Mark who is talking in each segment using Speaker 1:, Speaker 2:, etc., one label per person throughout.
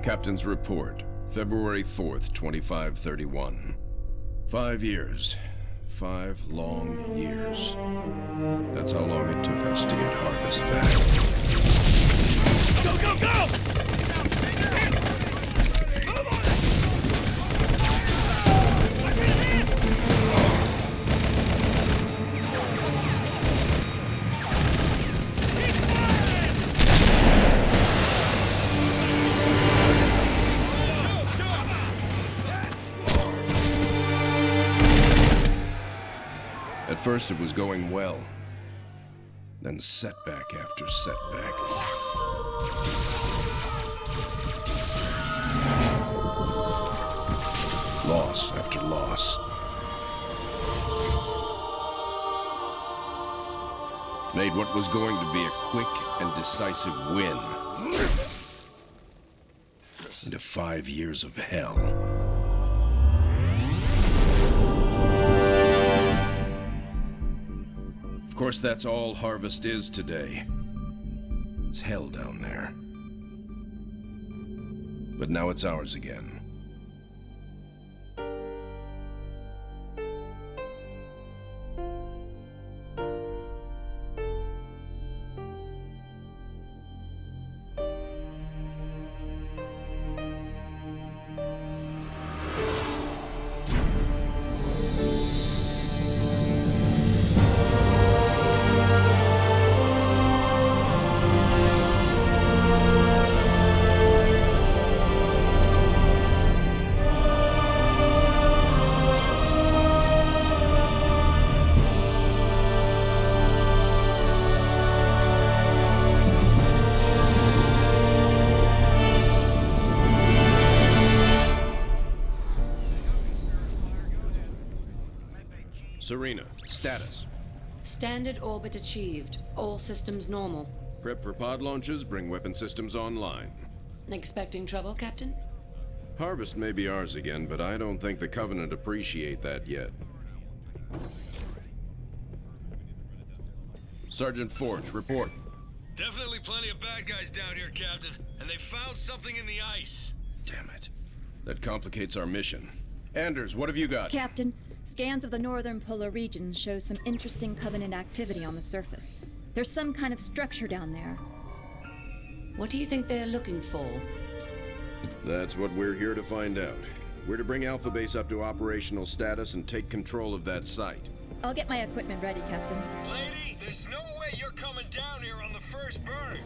Speaker 1: Captain's report, February 4th, 2531. 5 years. 5 long years. That's how long it took us to get Harvest back.
Speaker 2: Go, go, go!
Speaker 1: At first it was going well, then setback after setback. Loss after loss. Made what was going to be a quick and decisive win into 5 years of hell. Of course, that's all Harvest is today. It's hell down there. But now it's ours again. Serena, status.
Speaker 3: Standard orbit achieved. All systems normal.
Speaker 1: Prep for pod launches, bring weapon systems online.
Speaker 3: Expecting trouble, Captain?
Speaker 1: Harvest may be ours again, but I don't think the Covenant appreciate that yet. Sergeant Forge, report.
Speaker 2: Definitely plenty of bad guys down here, Captain. And they found something in the ice.
Speaker 1: Damn it. That complicates our mission. Anders, what have you got?
Speaker 4: Captain, scans of the northern polar regions show some interesting Covenant activity on the surface. There's some kind of structure down there.
Speaker 3: What do you think they're looking for?
Speaker 1: That's what we're here to find out. We're to bring Alpha Base up to operational status and take control of that site.
Speaker 4: I'll get my equipment ready, Captain.
Speaker 2: Lady, there's no way you're coming down here on the first bird.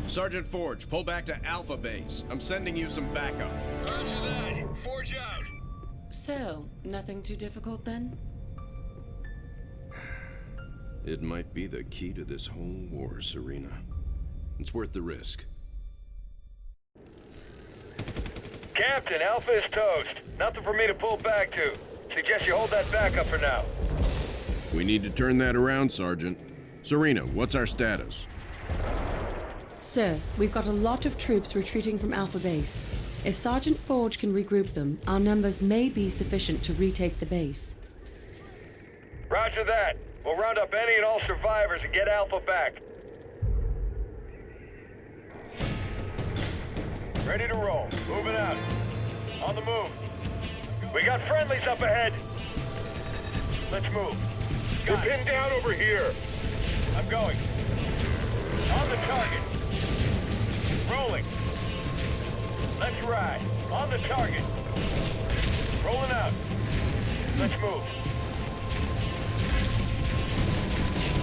Speaker 1: Sergeant Forge, pull back to Alpha Base. I'm sending you some backup.
Speaker 2: Roger that. Forge out.
Speaker 3: So, nothing too difficult then?
Speaker 1: It might be the key to this whole war, Serena. It's worth the risk.
Speaker 5: Captain, Alpha is toast. Nothing for me to pull back to. Suggest you hold that backup for now.
Speaker 1: We need to turn that around, Sergeant. Serena, what's our status?
Speaker 3: Sir, we've got a lot of troops retreating from Alpha Base. If Sergeant Forge can regroup them, our numbers may be sufficient to retake the base.
Speaker 5: Roger that. We'll round up any and all survivors and get Alpha back. Ready to roll. Moving out. On the move. We got friendlies up ahead. Let's move. We're pinned down over here. I'm going. On the target. Rolling. Let's ride. On the target. Rolling out. Let's move.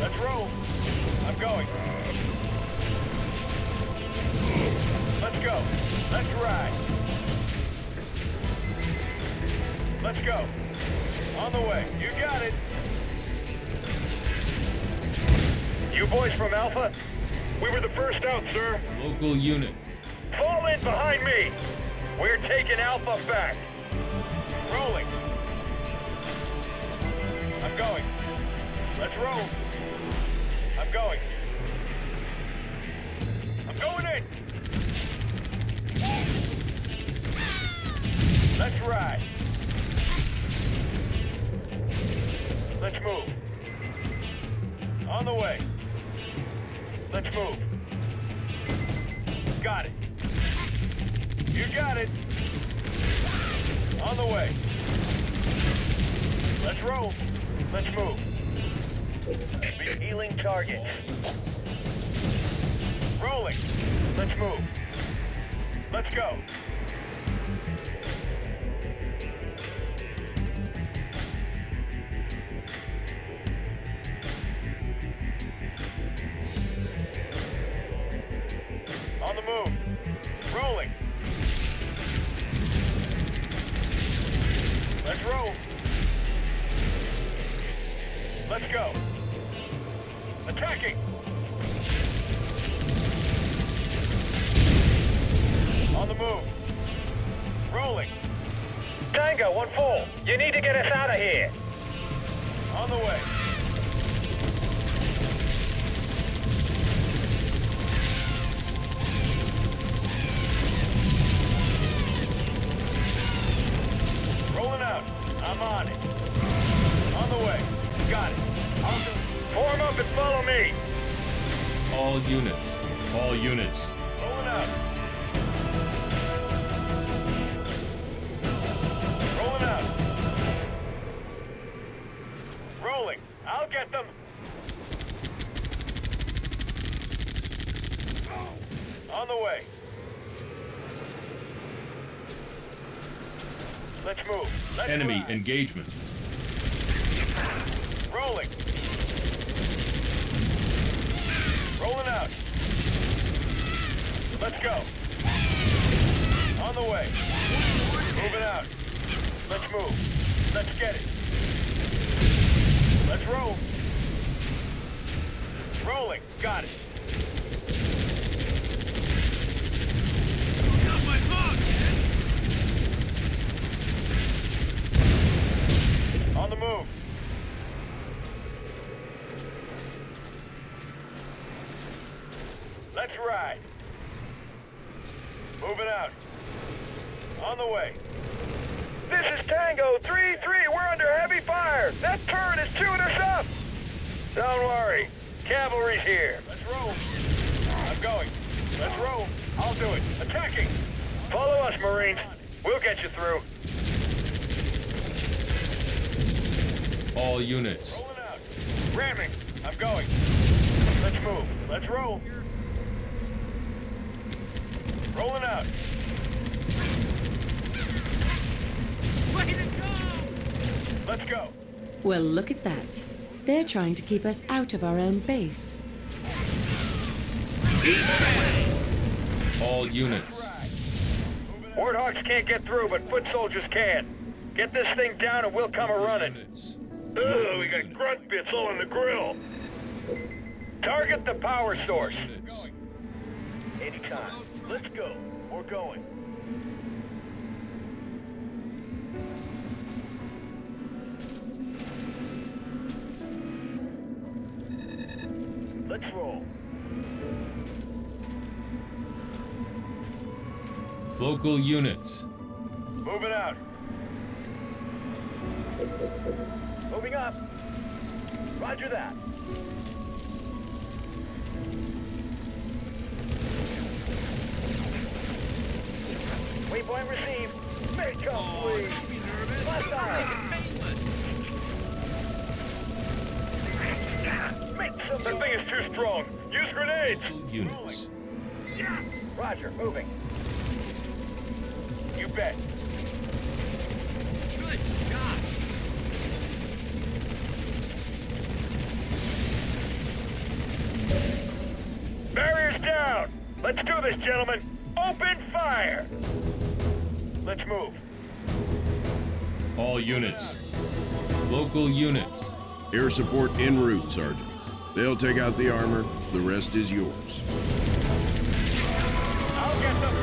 Speaker 5: Let's roll. I'm going. Let's go. Let's ride. Let's go. On the way. You got it. You boys from Alpha? We were the first out, sir.
Speaker 2: Local units.
Speaker 5: Fall in behind me. We're taking Alpha back. Rolling. I'm going. Let's roll. I'm going. I'm going in. Let's ride. Let's move. On the way. Let's move. Got it. You got it. On the way. Let's roll. Let's move. Healing target. Rolling. Let's move. Let's go. On the move. Rolling. Let's roll. Let's go. Attacking. On the move. Rolling. Tango, 1-4. You need to get us out of here. On the way. Rolling out. I'm on it. On the way. Got it. Form up and follow me.
Speaker 6: All units. All units.
Speaker 5: Rolling out. Rolling out. Rolling. I'll get them. On the way. Let's move. Let's
Speaker 6: Enemy
Speaker 5: ride.
Speaker 6: engagement.
Speaker 5: Rolling. Rolling out. Let's go. On the way. Moving out. Let's move. Let's get it. Let's roll. Rolling. Got it. On the move. Let's ride. Moving out. On the way. This is Tango 3-3. We're under heavy fire. That turret is chewing us up. Don't worry. Cavalry's here. Let's roll. I'm going. Let's roll. I'll do it. Attacking. Follow us, Marines. We'll get you through.
Speaker 6: All units.
Speaker 5: Rolling out. Ramming. I'm going. Let's move. Let's roll. Rolling out. Way to go! Let's go.
Speaker 3: Well, look at that. They're trying to keep us out of our own base.
Speaker 6: All units.
Speaker 5: Warthogs can't get through, but foot soldiers can. Get this thing down and we'll come a-running.
Speaker 6: Units.
Speaker 5: Ugh, we got grunt bits all in the grill. Target the power source.
Speaker 6: Units.
Speaker 5: Anytime. Let's go. We're going. Let's roll.
Speaker 6: Local units.
Speaker 5: Moving out. Moving up. Roger that. Waypoint received. Make complete. Blast off. That thing is too strong. Use grenades.
Speaker 6: Local units.
Speaker 5: Roger, moving. You bet.
Speaker 2: Good shot.
Speaker 5: Barriers down. Let's do this, gentlemen. Open fire. Let's move.
Speaker 6: All units. Local units.
Speaker 1: Air support en route, Sergeant. They'll take out the armor. The rest is yours.
Speaker 5: I'll get them.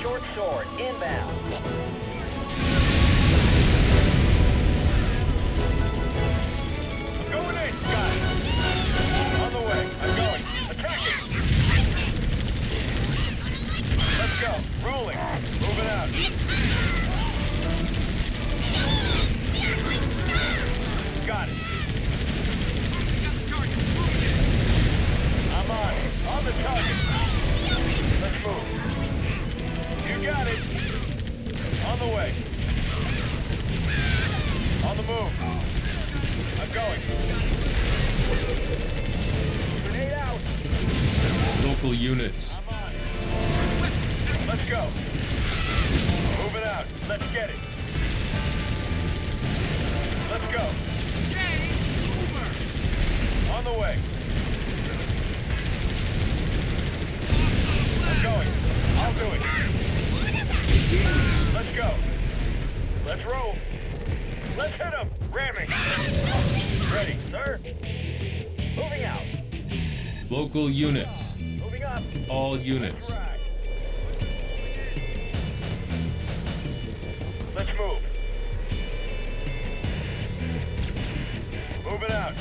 Speaker 5: Short sword, inbound. I'm going in. Got it. On the way. I'm going. Attacking. Let's go. Rolling. Moving out. got it. I'm on the target. Let's move. You got it. On the way. On the move. I'm going. Grenade out.
Speaker 6: Local units.
Speaker 5: I'm on. Let's go. Moving out. Let's get it. Let's go. On the way. I'm going. I'll do it. Let's go. Let's roll. Let's hit him. Ramming. Ready, sir. Moving out.
Speaker 6: Local units.
Speaker 5: Moving up.
Speaker 6: All units.
Speaker 5: Right. Let's move. Moving out.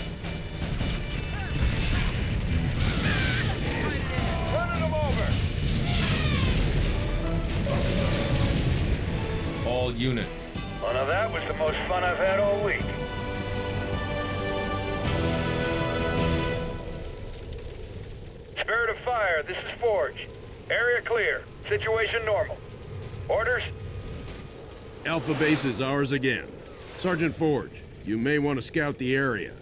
Speaker 5: Running them over.
Speaker 6: All units.
Speaker 5: Well, now that was the most fun I've had all week. Spirit of Fire, this is Forge. Area clear. Situation normal. Orders?
Speaker 7: Alpha Base is ours again. Sergeant Forge, you may want to scout the area.